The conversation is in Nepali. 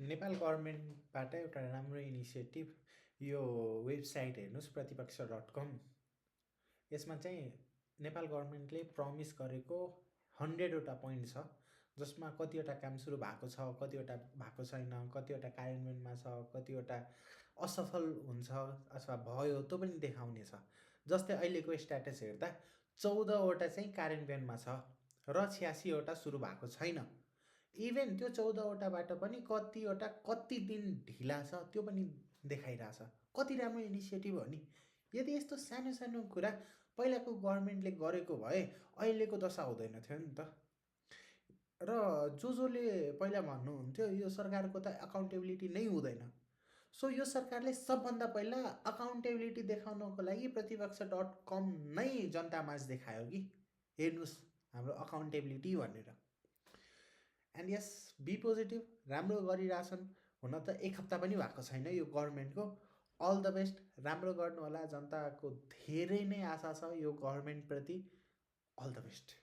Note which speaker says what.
Speaker 1: नेपाल गभर्मेन्टबाट एउटा राम्रो इनिसिएटिभ यो वेबसाइट हेर्नुहोस् प्रतिपक्ष.com। यसमा चाहिँ नेपाल गभर्मेन्टले प्रमिस गरेको 100वटा पोइन्ट छ, जसमा कतिवटा काम सुरु भएको छ, कतिवटा भएको छैन, कतिवटा कार्यान्वयनमा छ, कतिवटा असफल हुन्छ अथवा भयो त्यो पनि देखाउने छ। जस्तै अहिलेको स्ट्याटस हेर्दा 14वटा चाहिँ कार्यान्वयनमा छ र 86वटा सुरु भएको छैन। इभेन त्यो 14वटाबाट पनि कतिवटा कति दिन ढिला छ त्यो पनि देखाइरहेछ। कति राम्रो इनिसिएटिभ हो नि। यदि यस्तो सानो सानो कुरा पहिलाको गभर्मेन्टले गरेको भए अहिलेको दशा हुँदैन थियो नि त। र जसले पहिला भन्नुहुन्थ्यो यो सरकारको त अकाउन्टेबिलिटी नै हुँदैन, सो यो सरकारले सबभन्दा पहिला अकाउन्टेबिलिटी देखाउनको लागि प्रतिपक्ष.com नै जनतामाझ देखायो कि हेर्नुहोस् हाम्रो अकाउन्टेबिलिटी भनेर। एन्ड यस बी पोजिटिभ, राम्रो गरिरहेछन्। हुन त 1 हप्ता पनि भएको छैन यो गभर्मेन्टको। अल द बेस्ट, राम्रो गर्नु होला। जनताको धेरै नै आशा छ यो गभर्मेन्टप्रति। All the best.